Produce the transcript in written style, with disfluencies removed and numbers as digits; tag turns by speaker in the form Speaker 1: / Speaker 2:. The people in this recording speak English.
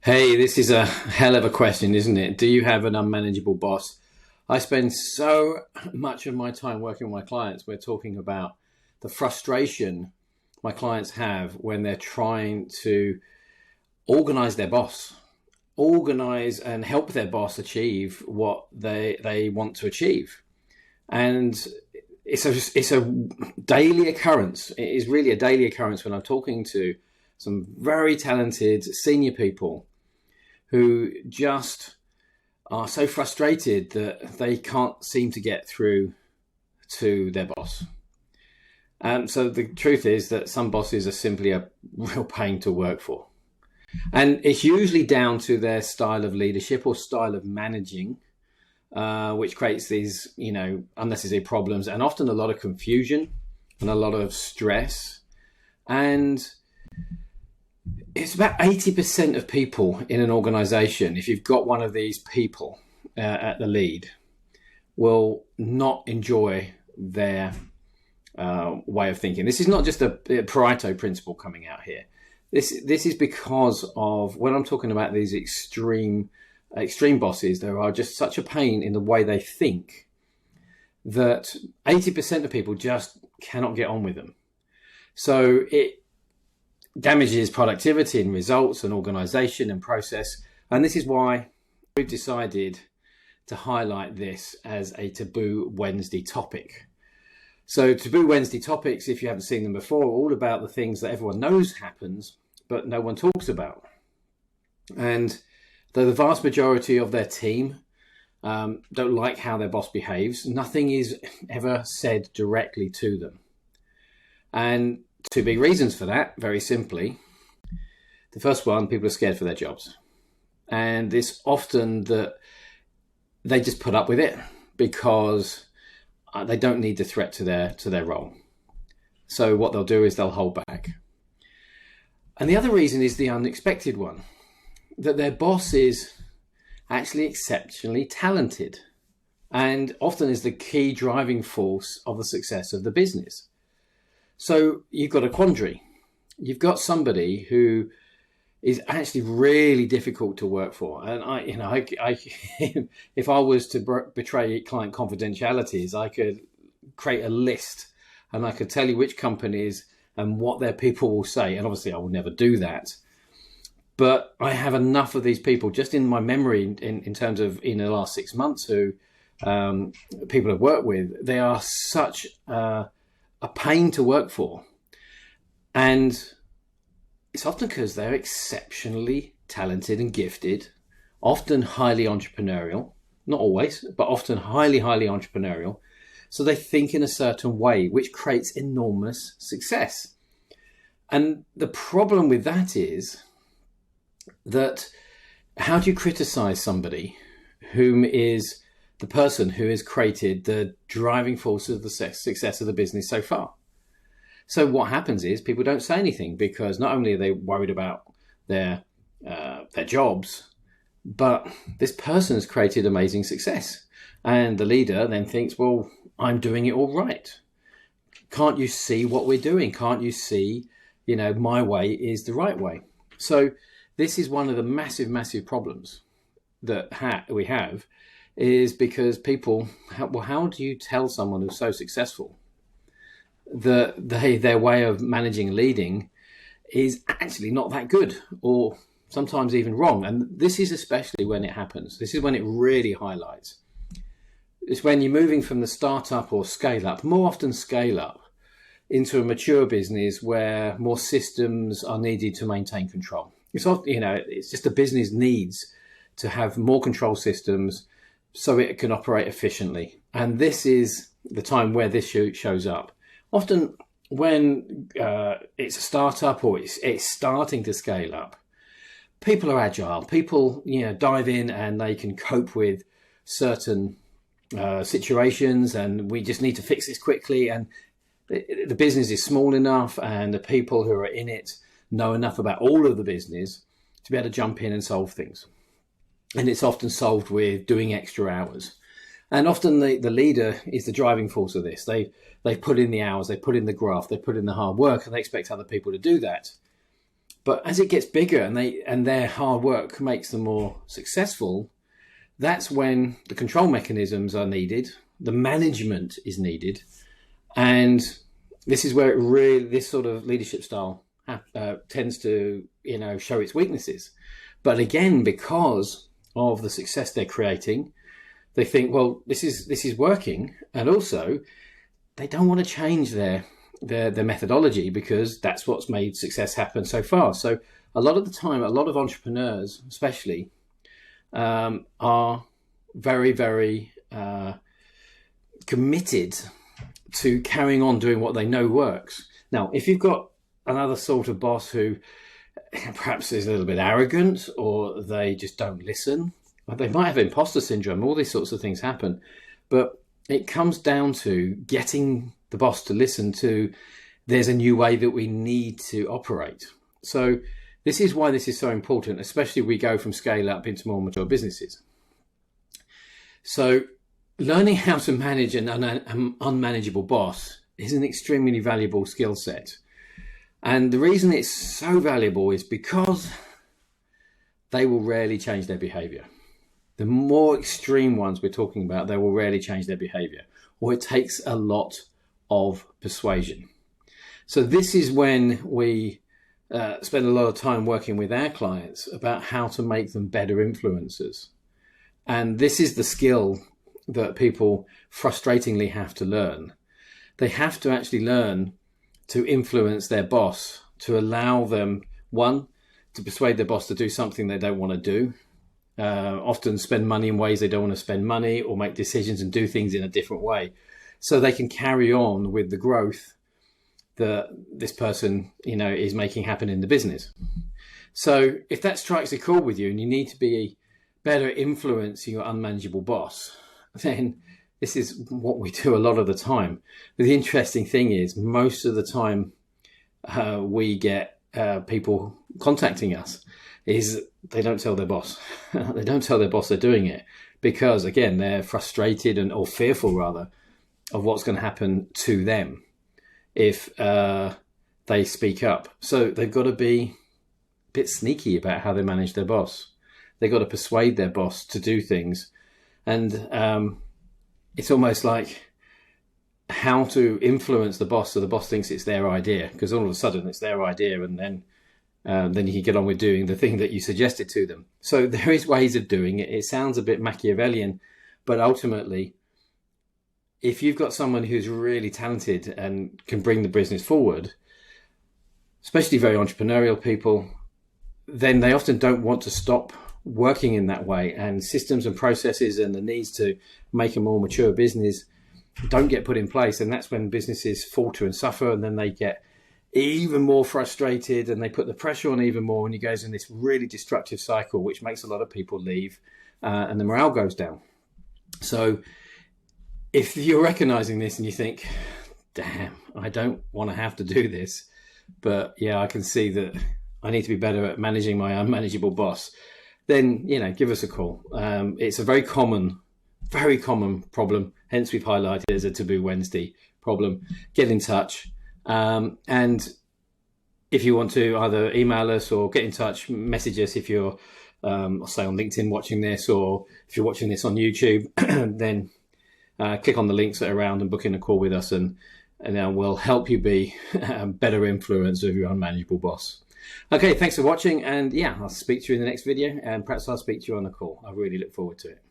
Speaker 1: Hey, this is a hell of a question, isn't it? Do you have an unmanageable boss? I spend so much of my time working with my clients. We're talking about the frustration my clients have when they're trying to organize their boss, organize and help their boss achieve what they want to achieve. And it's a daily occurrence. It is really a daily occurrence when I'm talking to some very talented senior people who just are so frustrated that they can't seem to get through to their boss. So the truth is that some bosses are simply a real pain to work for. And it's usually down to their style of leadership or style of managing, which creates these, unnecessary problems and often a lot of confusion and a lot of stress. And it's about 80% of people in an organization, if you've got one of these people at the lead, will not enjoy their way of thinking. This is not just a Pareto principle coming out here. This is because of when I'm talking about these extreme bosses, there are just such a pain in the way they think that 80% of people just cannot get on with them. So it damages productivity and results and organization and process. And this is why we've decided to highlight this as a Taboo Wednesday topic. So Taboo Wednesday topics, if you haven't seen them before, are all about the things that everyone knows happens, but no one talks about. And though the vast majority of their team don't like how their boss behaves, nothing is ever said directly to them. And two big reasons for that, very simply. The first one, people are scared for their jobs. And it's often that they just put up with it because they don't need the threat to their role. So what they'll do is they'll hold back. And the other reason is the unexpected one, that their boss is actually exceptionally talented and often is the key driving force of the success of the business. So you've got a quandary. You've got somebody who is actually really difficult to work for. And I if I was to betray client confidentialities, I could create a list and I could tell you which companies and what their people will say. And obviously I will never do that. But I have enough of these people just in my memory in terms of in the last 6 months who people I've worked with. They are such a pain to work for. And it's often because they're exceptionally talented and gifted, often highly entrepreneurial, not always, but often highly entrepreneurial. So they think in a certain way, which creates enormous success. And the problem with that is that how do you criticize somebody whom is the person who has created the driving force of the success of the business so far? So what happens is people don't say anything because not only are they worried about their jobs, but this person has created amazing success. And the leader then thinks, well, I'm doing it all right. Can't you see what we're doing? Can't you see, my way is the right way? So this is one of the massive problems that we have, is because people, how do you tell someone who's so successful that their way of managing and leading is actually not that good, or sometimes even wrong? And this is especially when it happens. This is when it really highlights. It's when you're moving from the startup or scale up, more often scale up, into a mature business where more systems are needed to maintain control. It's often, it's just the business needs to have more control systems so it can operate efficiently. And this is the time where this shows up. Often when it's a startup or it's starting to scale up, people are agile. People, dive in and they can cope with certain situations, and we just need to fix this quickly. And the business is small enough and the people who are in it know enough about all of the business to be able to jump in and solve things. And it's often solved with doing extra hours. And often the leader is the driving force of this. They put in the hours, they put in the graft, they put in the hard work, and they expect other people to do that. But as it gets bigger and their hard work makes them more successful, that's when the control mechanisms are needed, the management is needed, and this is where this sort of leadership style tends to, show its weaknesses. But again, because of the success they're creating, they think, well, this is working, and also they don't want to change their methodology because that's what's made success happen so far. So a lot of the time, a lot of entrepreneurs, especially, are very, very committed to carrying on doing what they know works. Now, if you've got another sort of boss who perhaps is a little bit arrogant, or they just don't listen, or they might have imposter syndrome, all these sorts of things happen. But it comes down to getting the boss to listen to, there's a new way that we need to operate. So this is why this is so important, especially if we go from scale up into more mature businesses. So learning how to manage an unmanageable boss is an extremely valuable skill set. And the reason it's so valuable is because they will rarely change their behavior. The more extreme ones we're talking about, they will rarely change their behavior, or it takes a lot of persuasion. So this is when we spend a lot of time working with our clients about how to make them better influencers. And this is the skill that people frustratingly have to learn. They have to actually learn to influence their boss, to allow them, one, to persuade their boss to do something they don't want to do, often spend money in ways they don't want to spend money, or make decisions and do things in a different way, so they can carry on with the growth that this person, is making happen in the business. So if that strikes a chord with you and you need to be better influencing your unmanageable boss, then this is what we do a lot of the time. But the interesting thing is, most of the time we get people contacting us is they don't tell their boss. They don't tell their boss they're doing it because, again, they're frustrated or fearful, rather, of what's going to happen to them if they speak up. So they've got to be a bit sneaky about how they manage their boss. They've got to persuade their boss to do things. And it's almost like how to influence the boss so the boss thinks it's their idea, because all of a sudden it's their idea, and then you can get on with doing the thing that you suggested to them. So there is ways of doing it. It sounds a bit Machiavellian, but ultimately, if you've got someone who's really talented and can bring the business forward, especially very entrepreneurial people, then they often don't want to stop working in that way, and systems and processes and the needs to make a more mature business don't get put in place, and that's when businesses falter and suffer, and then they get even more frustrated and they put the pressure on even more, and it goes in this really destructive cycle, which makes a lot of people leave and the morale goes down. So if you're recognizing this and you think, damn, I don't want to have to do this, but yeah, I can see that I need to be better at managing my unmanageable boss, then, give us a call. It's a very common problem. Hence, we've highlighted it as a Taboo Wednesday problem. Get in touch. And if you want to either email us or get in touch, message us if you're, say, on LinkedIn watching this, or if you're watching this on YouTube, then click on the links that are around and book in a call with us, and we'll help you be a better influence of your unmanageable boss. Okay, thanks for watching, and yeah, I'll speak to you in the next video, and perhaps I'll speak to you on a call. I really look forward to it.